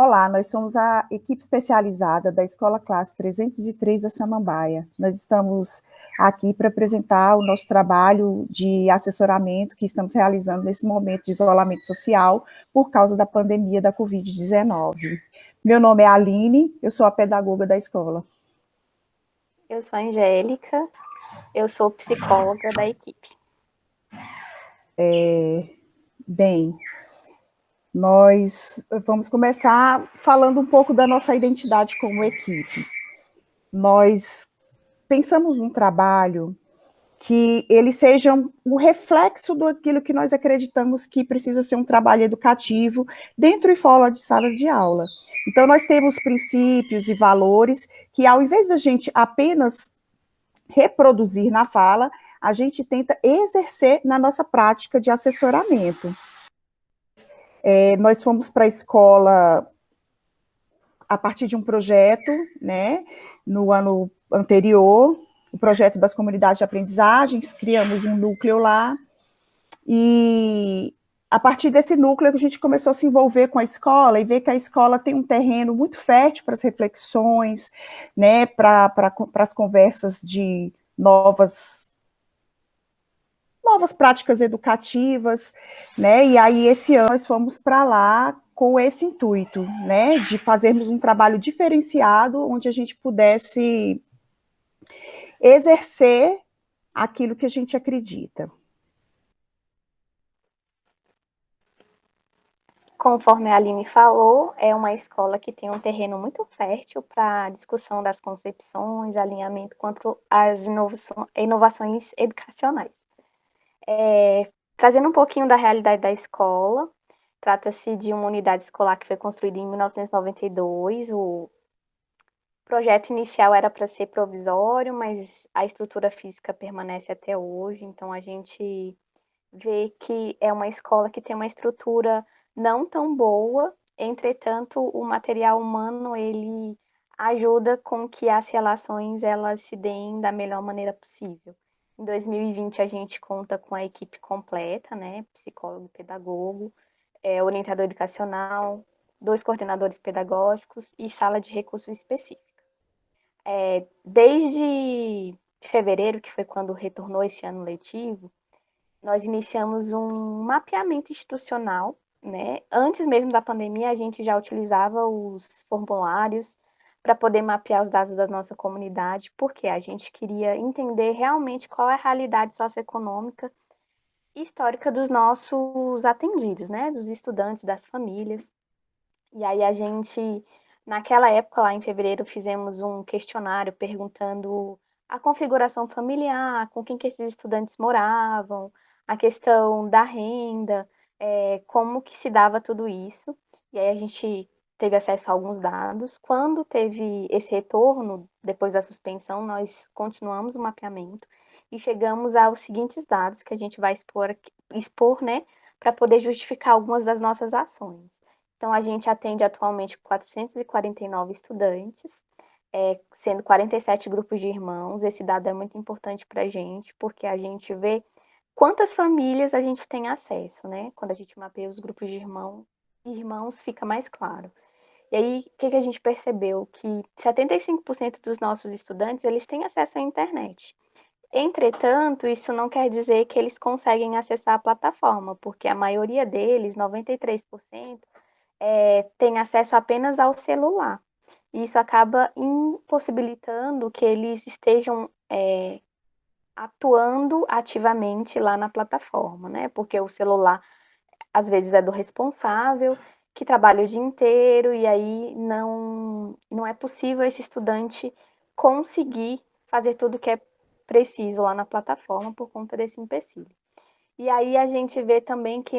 Olá, nós somos a equipe especializada da Escola Classe 303 da Samambaia. Nós estamos aqui para apresentar o nosso trabalho de assessoramento que estamos realizando nesse momento de isolamento social por causa da pandemia da Covid-19. Meu nome é Aline, eu sou a pedagoga da escola. Eu sou a Angélica, eu sou psicóloga da equipe. Bem, nós vamos começar falando um pouco da nossa identidade como equipe. Nós pensamos num trabalho que ele seja um reflexo daquilo que nós acreditamos que precisa ser um trabalho educativo dentro e fora de sala de aula. Então, nós temos princípios e valores que, ao invés da gente apenas reproduzir na fala, a gente tenta exercer na nossa prática de assessoramento. Nós fomos para a escola a partir de um projeto, né, no ano anterior, o projeto das comunidades de aprendizagens, criamos um núcleo lá, e a partir desse núcleo a gente começou a se envolver com a escola e ver que a escola tem um terreno muito fértil para as reflexões, né, para as conversas de novas práticas educativas, né, e aí esse ano nós fomos para lá com esse intuito, né, de fazermos um trabalho diferenciado, onde a gente pudesse exercer aquilo que a gente acredita. Conforme a Aline falou, é uma escola que tem um terreno muito fértil para a discussão das concepções, alinhamento quanto às inovações educacionais. Trazendo um pouquinho da realidade da escola, trata-se de uma unidade escolar que foi construída em 1992. O projeto inicial era para ser provisório, mas a estrutura física permanece até hoje, então a gente vê que é uma escola que tem uma estrutura não tão boa, entretanto, o material humano, ele ajuda com que as relações elas se deem da melhor maneira possível. Em 2020, a gente conta com a equipe completa, né? Psicólogo e pedagogo, orientador educacional, 2 coordenadores pedagógicos e sala de recursos específicos. Desde fevereiro, que foi quando retornou esse ano letivo, nós iniciamos um mapeamento institucional, né? Antes mesmo da pandemia, a gente já utilizava os formulários para poder mapear os dados da nossa comunidade, porque a gente queria entender realmente qual é a realidade socioeconômica e histórica dos nossos atendidos, né? Dos estudantes, das famílias. E aí a gente, naquela época, lá em fevereiro, fizemos um questionário perguntando a configuração familiar, com quem que esses estudantes moravam, a questão da renda, como que se dava tudo isso. E aí a gente teve acesso a alguns dados. Quando teve esse retorno, depois da suspensão, nós continuamos o mapeamento e chegamos aos seguintes dados que a gente vai expor, né, para poder justificar algumas das nossas ações. Então, a gente atende atualmente 449 estudantes, sendo 47 grupos de irmãos. Esse dado é muito importante para a gente, porque a gente vê quantas famílias a gente tem acesso, né? Quando a gente mapeia os grupos de irmãos fica mais claro. E aí, o que a gente percebeu? Que 75% dos nossos estudantes, eles têm acesso à internet. Entretanto, isso não quer dizer que eles conseguem acessar a plataforma, porque a maioria deles, 93%, tem acesso apenas ao celular. Isso acaba impossibilitando que eles estejam atuando ativamente lá na plataforma, né? Porque o celular, às vezes, é do responsável, que trabalha o dia inteiro, e aí não é possível esse estudante conseguir fazer tudo que é preciso lá na plataforma por conta desse empecilho. E aí a gente vê também que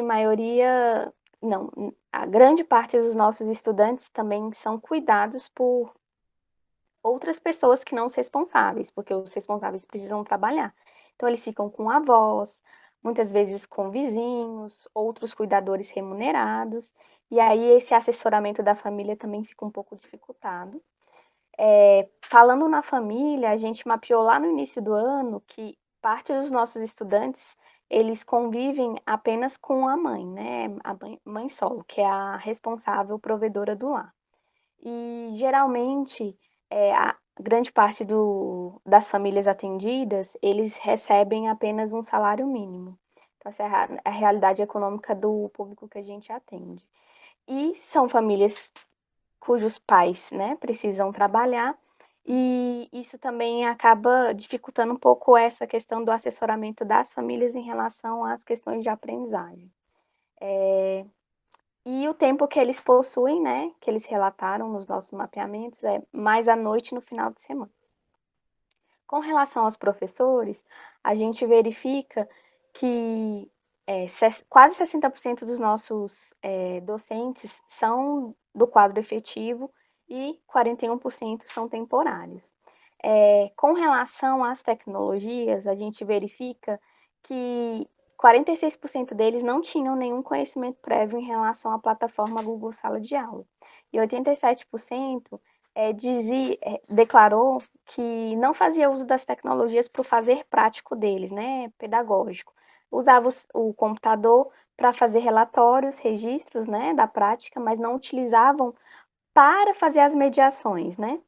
a grande parte dos nossos estudantes também são cuidados por outras pessoas que não os responsáveis, porque os responsáveis precisam trabalhar. Então eles ficam com avós, muitas vezes com vizinhos, outros cuidadores remunerados, e aí esse assessoramento da família também fica um pouco dificultado. Falando na família, a gente mapeou lá no início do ano que parte dos nossos estudantes eles convivem apenas com a mãe, né? A mãe solo, que é a responsável provedora do lar. E geralmente a grande parte das famílias atendidas, eles recebem apenas um salário mínimo. Então, essa é a realidade econômica do público que a gente atende. E são famílias cujos pais, né, precisam trabalhar, e isso também acaba dificultando um pouco essa questão do assessoramento das famílias em relação às questões de aprendizagem. E o tempo que eles possuem, né, que eles relataram nos nossos mapeamentos, é mais à noite no final de semana. Com relação aos professores, a gente verifica que quase 60% dos nossos docentes são do quadro efetivo e 41% são temporários. Com relação às tecnologias, a gente verifica que 46% deles não tinham nenhum conhecimento prévio em relação à plataforma Google Sala de Aula. E 87% declarou que não fazia uso das tecnologias para o fazer prático deles, né, pedagógico. Usava o computador para fazer relatórios, registros, né, da prática, mas não utilizavam para fazer as mediações, né?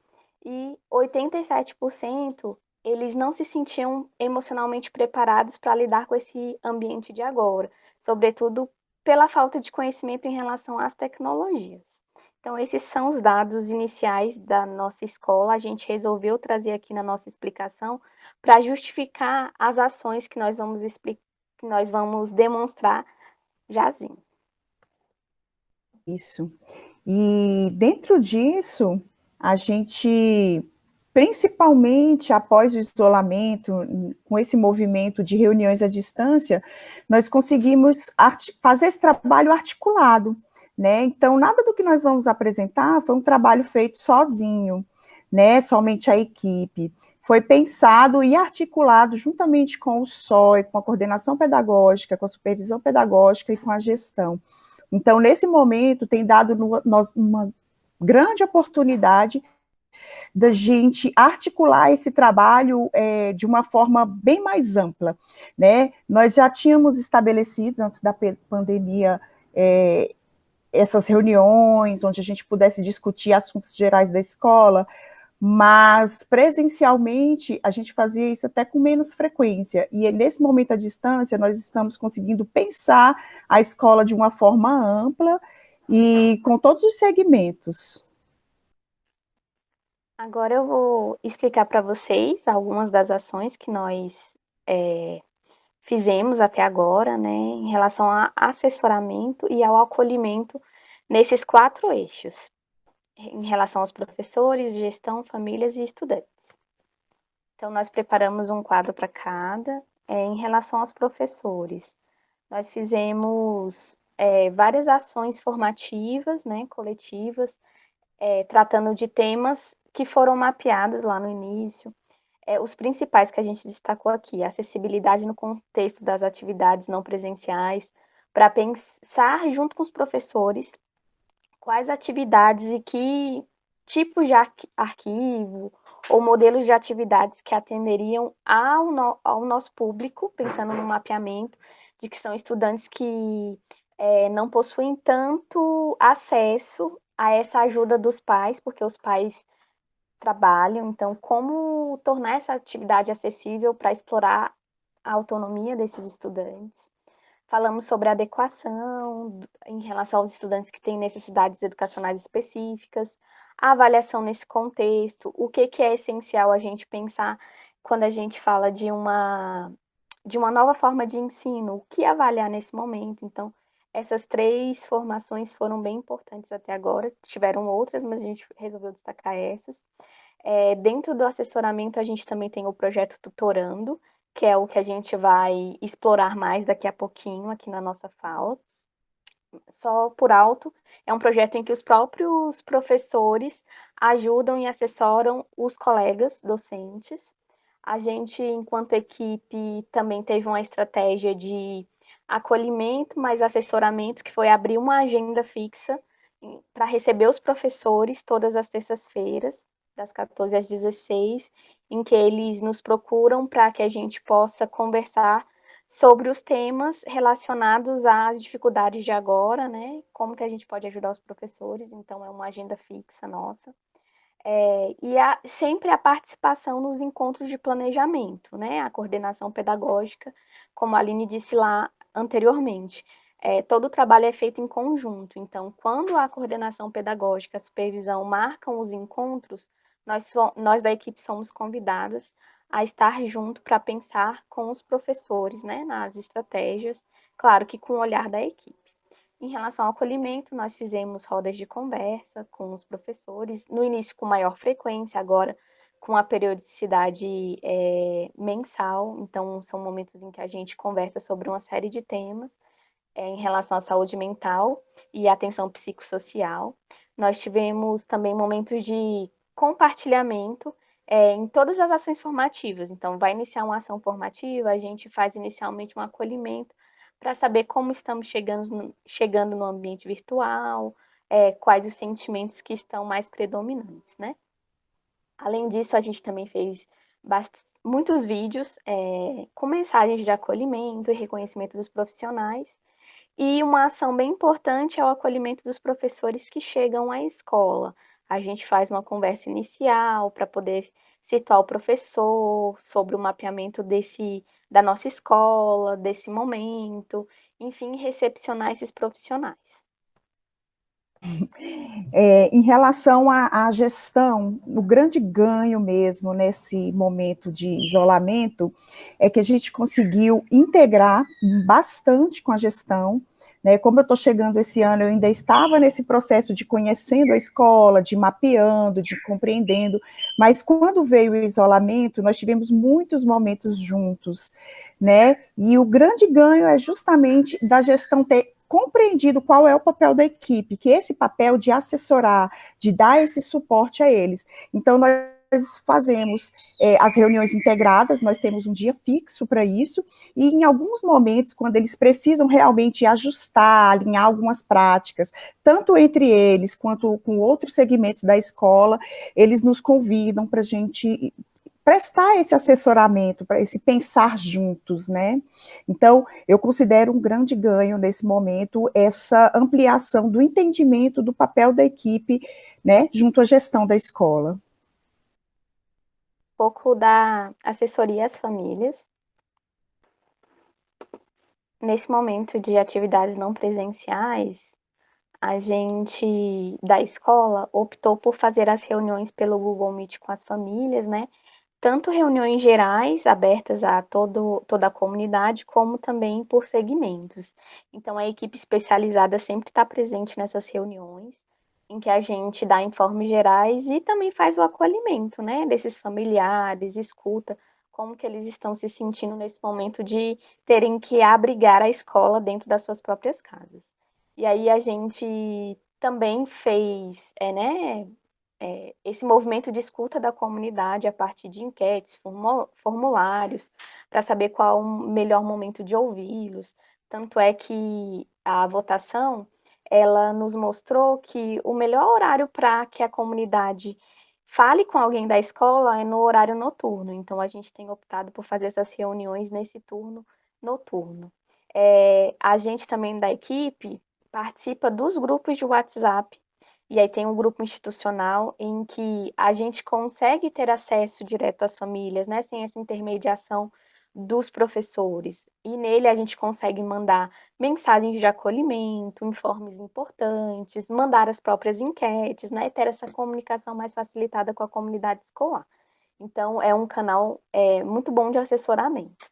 E 87% eles não se sentiam emocionalmente preparados para lidar com esse ambiente de agora, sobretudo pela falta de conhecimento em relação às tecnologias. Então, esses são os dados iniciais da nossa escola. A gente resolveu trazer aqui na nossa explicação para justificar as ações que nós vamos demonstrar jazinho. Isso. E dentro disso, a gente, principalmente após o isolamento, com esse movimento de reuniões à distância, nós conseguimos fazer esse trabalho articulado, né? Então, nada do que nós vamos apresentar foi um trabalho feito sozinho, né? Somente a equipe. Foi pensado e articulado juntamente com o SOI, com a coordenação pedagógica, com a supervisão pedagógica e com a gestão. Então, nesse momento, tem dado uma grande oportunidade da gente articular esse trabalho de uma forma bem mais ampla, né? Nós já tínhamos estabelecido, antes da pandemia, essas reuniões, onde a gente pudesse discutir assuntos gerais da escola, mas presencialmente a gente fazia isso até com menos frequência, e nesse momento à distância nós estamos conseguindo pensar a escola de uma forma ampla e com todos os segmentos. Agora eu vou explicar para vocês algumas das ações que nós fizemos até agora, né, em relação a assessoramento e ao acolhimento nesses 4 eixos, em relação aos professores, gestão, famílias e estudantes. Então, nós preparamos um quadro para cada. Em relação aos professores, nós fizemos várias ações formativas, né, coletivas, tratando de temas que foram mapeados lá no início. Os principais que a gente destacou aqui, acessibilidade no contexto das atividades não presenciais, para pensar junto com os professores quais atividades e que tipos de arquivo ou modelos de atividades que atenderiam ao nosso público, pensando no mapeamento de que são estudantes que não possuem tanto acesso a essa ajuda dos pais, porque os pais trabalham, então como tornar essa atividade acessível para explorar a autonomia desses estudantes. Falamos sobre adequação em relação aos estudantes que têm necessidades educacionais específicas, a avaliação nesse contexto, o que é essencial a gente pensar quando a gente fala de uma nova forma de ensino, o que avaliar nesse momento. Então, essas 3 formações foram bem importantes até agora, tiveram outras, mas a gente resolveu destacar essas. Dentro do assessoramento, a gente também tem o projeto Tutorando, que é o que a gente vai explorar mais daqui a pouquinho aqui na nossa fala. Só por alto, é um projeto em que os próprios professores ajudam e assessoram os colegas docentes. A gente, enquanto equipe, também teve uma estratégia de acolhimento, mais assessoramento, que foi abrir uma agenda fixa para receber os professores todas as terças-feiras, das 14 às 16, em que eles nos procuram para que a gente possa conversar sobre os temas relacionados às dificuldades de agora, né? Como que a gente pode ajudar os professores, então é uma agenda fixa nossa. Sempre a participação nos encontros de planejamento, né? A coordenação pedagógica, como a Aline disse lá anteriormente. Todo o trabalho é feito em conjunto, então, quando a coordenação pedagógica, a supervisão marcam os encontros, nós da equipe somos convidadas a estar junto para pensar com os professores, né, nas estratégias, claro que com o olhar da equipe. Em relação ao acolhimento, nós fizemos rodas de conversa com os professores, no início com maior frequência, agora com a periodicidade mensal, então são momentos em que a gente conversa sobre uma série de temas em relação à saúde mental e atenção psicossocial. Nós tivemos também momentos de compartilhamento em todas as ações formativas. Então, vai iniciar uma ação formativa, a gente faz inicialmente um acolhimento para saber como estamos chegando no ambiente virtual, quais os sentimentos que estão mais predominantes, né? Além disso, a gente também fez muitos vídeos com mensagens de acolhimento e reconhecimento dos profissionais. E uma ação bem importante é o acolhimento dos professores que chegam à escola. A gente faz uma conversa inicial para poder situar o professor sobre o mapeamento da nossa escola, desse momento, enfim, recepcionar esses profissionais. Em relação à gestão, o grande ganho mesmo nesse momento de isolamento é que a gente conseguiu integrar bastante com a gestão, né? Como eu estou chegando esse ano, eu ainda estava nesse processo de conhecendo a escola, de mapeando, de compreendendo, mas quando veio o isolamento, nós tivemos muitos momentos juntos, né? E o grande ganho é justamente da gestão ter compreendido qual é o papel da equipe, que esse papel de assessorar, de dar esse suporte a eles. Então, nós fazemos as reuniões integradas, nós temos um dia fixo para isso, e em alguns momentos, quando eles precisam realmente ajustar, alinhar algumas práticas, tanto entre eles, quanto com outros segmentos da escola, eles nos convidam para a gente prestar esse assessoramento, para esse pensar juntos, né? Então, eu considero um grande ganho nesse momento essa ampliação do entendimento do papel da equipe, né, junto à gestão da escola. Um pouco da assessoria às famílias. Nesse momento de atividades não presenciais, a gente da escola optou por fazer as reuniões pelo Google Meet com as famílias, né? Tanto reuniões gerais, abertas a toda a comunidade, como também por segmentos. Então, a equipe especializada sempre está presente nessas reuniões, em que a gente dá informes gerais e também faz o acolhimento, né, desses familiares, escuta como que eles estão se sentindo nesse momento de terem que abrigar a escola dentro das suas próprias casas. E aí a gente também fez, esse movimento de escuta da comunidade a partir de enquetes, formulários, para saber qual o melhor momento de ouvi-los. Tanto é que a votação, ela nos mostrou que o melhor horário para que a comunidade fale com alguém da escola é no horário noturno. Então, a gente tem optado por fazer essas reuniões nesse turno noturno. A gente também da equipe participa dos grupos de WhatsApp, e aí tem um grupo institucional em que a gente consegue ter acesso direto às famílias, né, sem essa intermediação dos professores. E nele a gente consegue mandar mensagens de acolhimento, informes importantes, mandar as próprias enquetes, né, e ter essa comunicação mais facilitada com a comunidade escolar. Então, é um canal muito bom de assessoramento.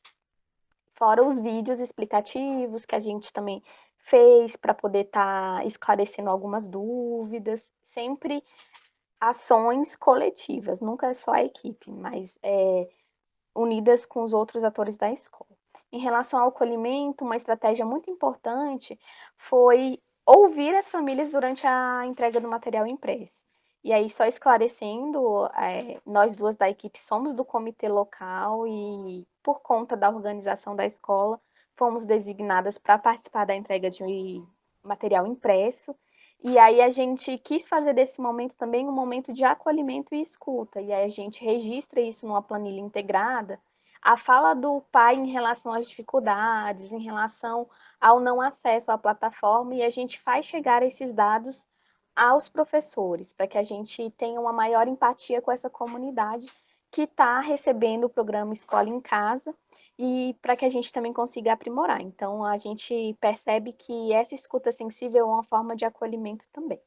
Fora os vídeos explicativos que a gente também fez para poder estar esclarecendo algumas dúvidas, sempre ações coletivas, nunca é só a equipe, mas unidas com os outros atores da escola. Em relação ao acolhimento, uma estratégia muito importante foi ouvir as famílias durante a entrega do material impresso. E aí, só esclarecendo, nós duas da equipe somos do comitê local e, por conta da organização da escola, fomos designadas para participar da entrega de material impresso. E aí a gente quis fazer desse momento também um momento de acolhimento e escuta. E aí a gente registra isso numa planilha integrada, a fala do pai em relação às dificuldades, em relação ao não acesso à plataforma, e a gente faz chegar esses dados aos professores, para que a gente tenha uma maior empatia com essa comunidade que está recebendo o programa Escola em Casa e para que a gente também consiga aprimorar. Então, a gente percebe que essa escuta sensível é uma forma de acolhimento também.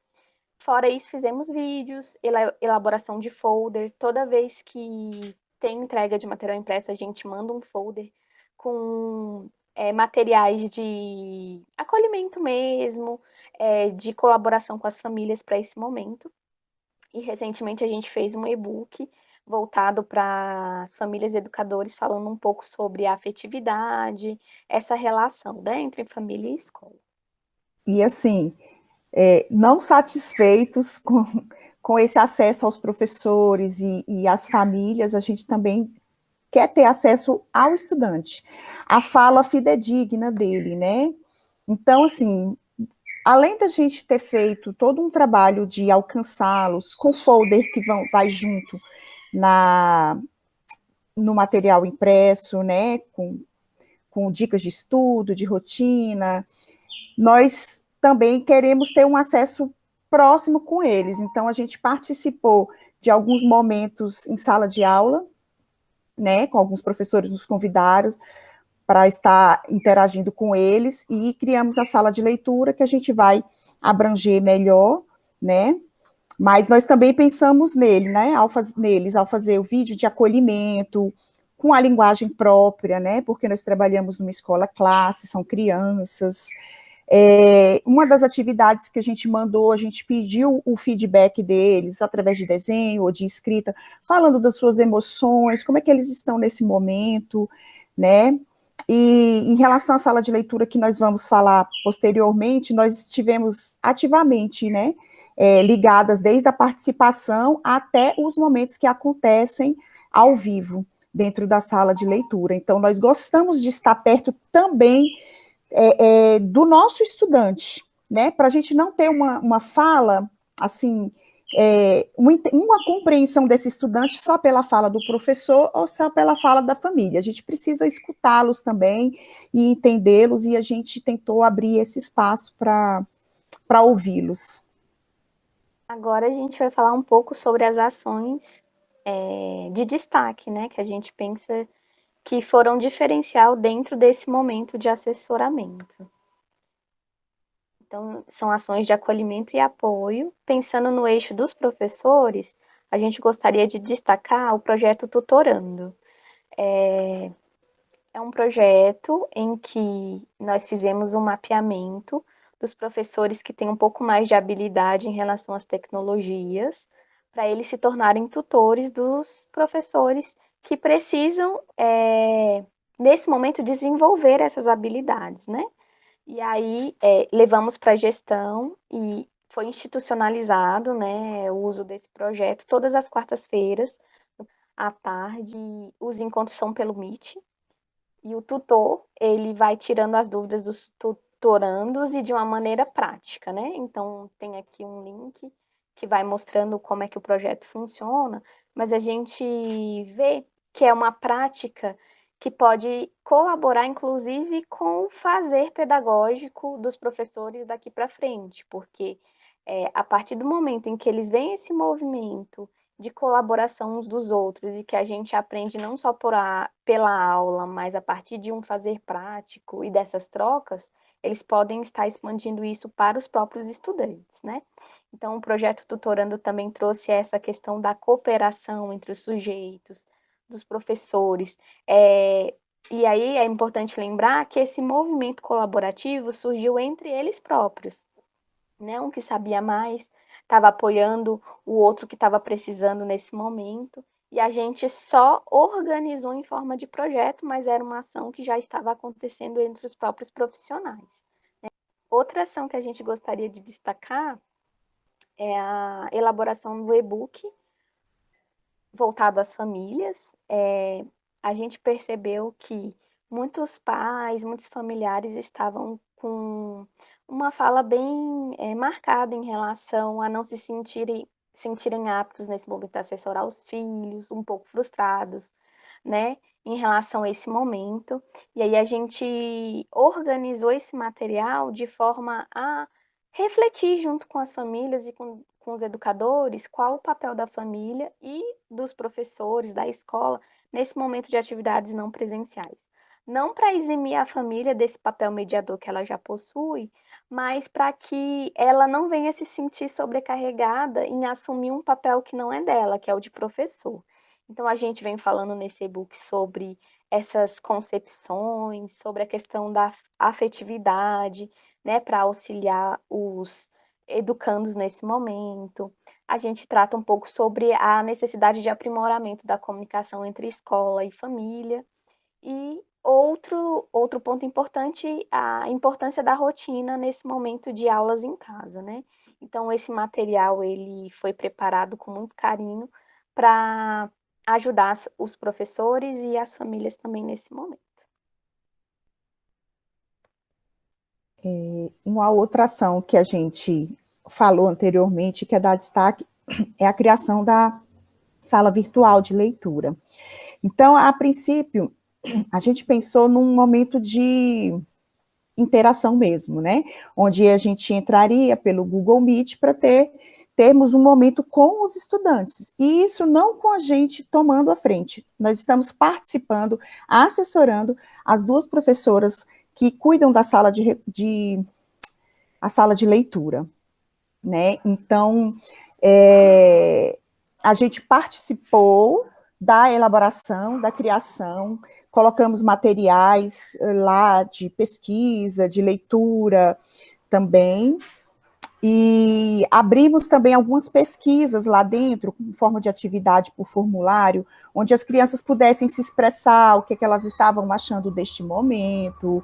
Fora isso, fizemos vídeos, elaboração de folder. Toda vez que tem entrega de material impresso, a gente manda um folder com materiais de acolhimento mesmo, de colaboração com as famílias para esse momento. E recentemente a gente fez um e-book voltado para as famílias educadores, falando um pouco sobre a afetividade, essa relação, né, entre família e escola. E assim, não satisfeitos com esse acesso aos professores e às famílias, a gente também quer ter acesso ao estudante, a fala fidedigna dele, né? Então, assim, além da gente ter feito todo um trabalho de alcançá-los com folder que vai junto no material impresso, né, com dicas de estudo, de rotina, nós também queremos ter um acesso próximo com eles. Então, a gente participou de alguns momentos em sala de aula, né, com alguns professores nos convidaram para estar interagindo com eles, e criamos a sala de leitura, que a gente vai abranger melhor, né, mas nós também pensamos nele, né, neles, ao fazer o vídeo de acolhimento, com a linguagem própria, né, porque nós trabalhamos numa escola classe, são crianças. Uma das atividades que a gente mandou, a gente pediu o feedback deles através de desenho ou de escrita, falando das suas emoções, como é que eles estão nesse momento, né? E em relação à sala de leitura que nós vamos falar posteriormente, nós estivemos ativamente, né, ligadas desde a participação até os momentos que acontecem ao vivo dentro da sala de leitura. Então, nós gostamos de estar perto também do nosso estudante, né? Para a gente não ter uma fala, assim, uma compreensão desse estudante só pela fala do professor ou só pela fala da família. A gente precisa escutá-los também e entendê-los, e a gente tentou abrir esse espaço para ouvi-los. Agora a gente vai falar um pouco sobre as ações de destaque, né, que a gente pensa que foram diferencial dentro desse momento de assessoramento. Então, são ações de acolhimento e apoio. Pensando no eixo dos professores, a gente gostaria de destacar o projeto Tutorando. É um projeto em que nós fizemos um mapeamento dos professores que têm um pouco mais de habilidade em relação às tecnologias, para eles se tornarem tutores dos professores que precisam, nesse momento, desenvolver essas habilidades, né? E aí levamos para a gestão e foi institucionalizado, né, o uso desse projeto todas as quartas-feiras, à tarde. Os encontros são pelo Meet, e o tutor, ele vai tirando as dúvidas dos tutorandos e de uma maneira prática, né? Então, tem aqui um link que vai mostrando como é que o projeto funciona, mas a gente vê que é uma prática que pode colaborar, inclusive, com o fazer pedagógico dos professores daqui para frente, porque a partir do momento em que eles veem esse movimento de colaboração uns dos outros e que a gente aprende não só pela aula, mas a partir de um fazer prático e dessas trocas, eles podem estar expandindo isso para os próprios estudantes, né? Então, o projeto Tutorando também trouxe essa questão da cooperação entre os sujeitos, dos professores. E aí é importante lembrar que esse movimento colaborativo surgiu entre eles próprios, né? Um que sabia mais estava apoiando o outro que estava precisando nesse momento, e a gente só organizou em forma de projeto, mas era uma ação que já estava acontecendo entre os próprios profissionais. Outra ação que a gente gostaria de destacar é a elaboração do e-book voltado às famílias. A gente percebeu que muitos pais, muitos familiares estavam com uma fala bem marcada em relação a não se sentirem aptos nesse momento a assessorar os filhos, um pouco frustrados, né, em relação a esse momento. E aí a gente organizou esse material de forma a refletir junto com as famílias e com os educadores qual o papel da família e dos professores, da escola, nesse momento de atividades não presenciais. Não para eximir a família desse papel mediador que ela já possui, mas para que ela não venha se sentir sobrecarregada em assumir um papel que não é dela, que é o de professor. Então, a gente vem falando nesse e-book sobre essas concepções, sobre a questão da afetividade, né, para auxiliar os educandos nesse momento. A gente trata um pouco sobre a necessidade de aprimoramento da comunicação entre escola e família. E outro ponto importante, a importância da rotina nesse momento de aulas em casa, né? Então, esse material ele foi preparado com muito carinho para ajudar os professores e as famílias também nesse momento. Uma outra ação que a gente falou anteriormente, que é dar destaque, é a criação da sala virtual de leitura. Então, a princípio, a gente pensou num momento de interação mesmo, né? Onde a gente entraria pelo Google Meet para termos um momento com os estudantes. E isso não com a gente tomando a frente. Nós estamos participando, assessorando as duas professoras que cuidam da a sala de leitura, né? Então, a gente participou da elaboração, da criação, colocamos materiais lá de pesquisa, de leitura também, e abrimos também algumas pesquisas lá dentro, com forma de atividade por formulário, onde as crianças pudessem se expressar, o que elas estavam achando deste momento,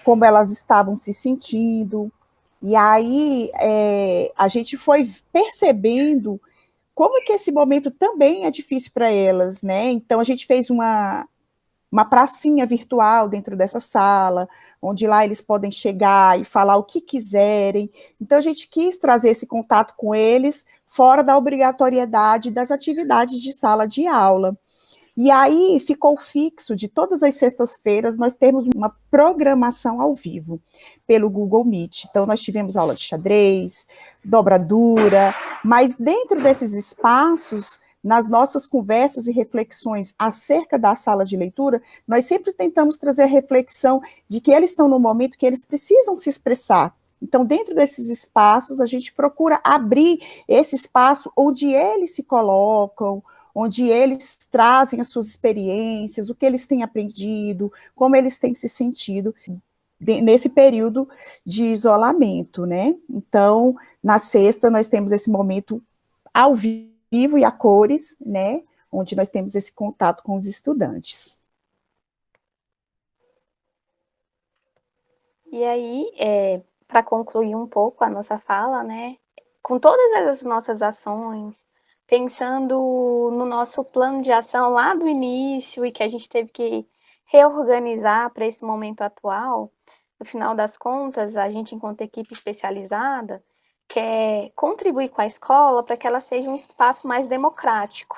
como elas estavam se sentindo. E aí a gente foi percebendo como que esse momento também é difícil para elas, né? Então a gente fez uma pracinha virtual dentro dessa sala, onde lá eles podem chegar e falar o que quiserem. Então a gente quis trazer esse contato com eles fora da obrigatoriedade das atividades de sala de aula. E aí ficou fixo de todas as sextas-feiras nós temos uma programação ao vivo pelo Google Meet. Então nós tivemos aula de xadrez, dobradura, mas dentro desses espaços, nas nossas conversas e reflexões acerca da sala de leitura, nós sempre tentamos trazer a reflexão de que eles estão no momento que eles precisam se expressar. Então, dentro desses espaços, a gente procura abrir esse espaço onde eles se colocam, onde eles trazem as suas experiências, o que eles têm aprendido, como eles têm se sentido nesse período de isolamento, né? Então, na sexta, nós temos esse momento ao vivo e a cores, né? Onde nós temos esse contato com os estudantes. E aí, para concluir um pouco a nossa fala, né? Com todas as nossas ações, pensando no nosso plano de ação lá do início e que a gente teve que reorganizar para esse momento atual, no final das contas, a gente, enquanto equipe especializada, quer contribuir com a escola para que ela seja um espaço mais democrático,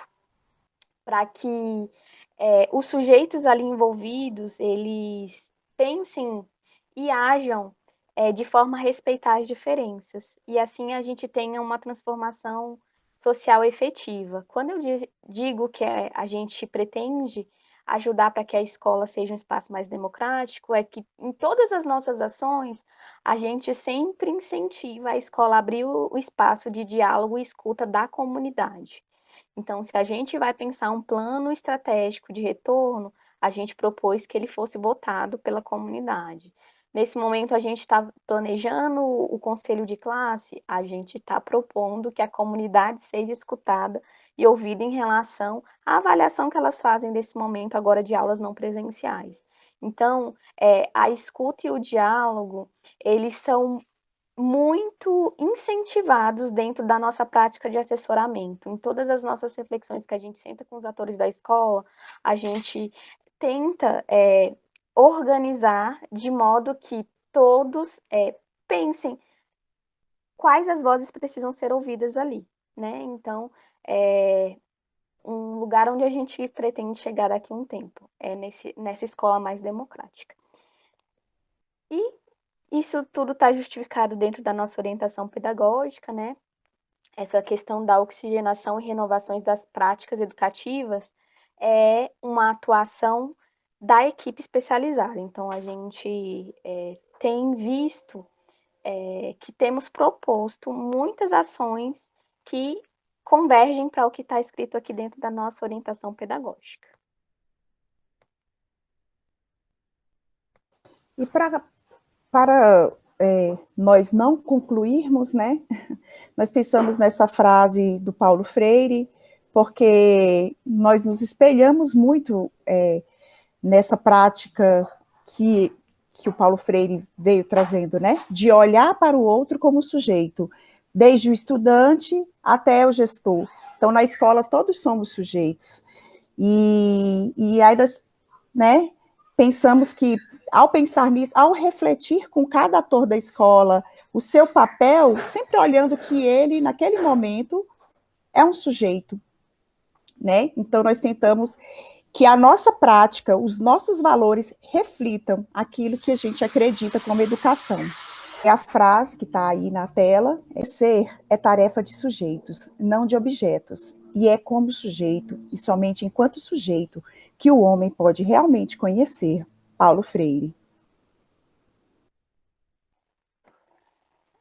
para que os sujeitos ali envolvidos, eles pensem e ajam de forma a respeitar as diferenças. E assim a gente tenha uma transformação social efetiva. Quando eu digo que a gente pretende ajudar para que a escola seja um espaço mais democrático, é que em todas as nossas ações, a gente sempre incentiva a escola a abrir o espaço de diálogo e escuta da comunidade. Então, se a gente vai pensar um plano estratégico de retorno, a gente propôs que ele fosse votado pela comunidade. Nesse momento, a gente está planejando o conselho de classe, a gente está propondo que a comunidade seja escutada e ouvida em relação à avaliação que elas fazem desse momento agora de aulas não presenciais. Então, a escuta e o diálogo, eles são muito incentivados dentro da nossa prática de assessoramento. Em todas as nossas reflexões que a gente senta com os atores da escola, a gente tenta organizar de modo que todos pensem quais as vozes precisam ser ouvidas ali, né? Então, um lugar onde a gente pretende chegar daqui a um tempo, nessa escola mais democrática. E isso tudo está justificado dentro da nossa orientação pedagógica, né? Essa questão da oxigenação e renovações das práticas educativas é uma atuação da equipe especializada. Então, a gente tem visto que temos proposto muitas ações que convergem para o que está escrito aqui dentro da nossa orientação pedagógica. E para nós não concluirmos, né, nós pensamos nessa frase do Paulo Freire, porque nós nos espelhamos muito nessa prática que o Paulo Freire veio trazendo, né, de olhar para o outro como sujeito, desde o estudante até o gestor. Então, na escola, todos somos sujeitos. E aí nós, né, pensamos que, ao pensar nisso, ao refletir com cada ator da escola o seu papel, sempre olhando que ele, naquele momento, é um sujeito, né? Então, nós tentamos que a nossa prática, os nossos valores reflitam aquilo que a gente acredita como educação. É a frase que está aí na tela, ser é tarefa de sujeitos, não de objetos, e é como sujeito, e somente enquanto sujeito, que o homem pode realmente conhecer Paulo Freire.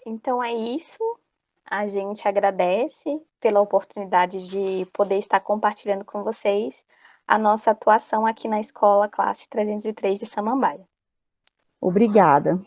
Então é isso. A gente agradece pela oportunidade de poder estar compartilhando com vocês a nossa atuação aqui na Escola Classe 303 de Samambaia. Obrigada.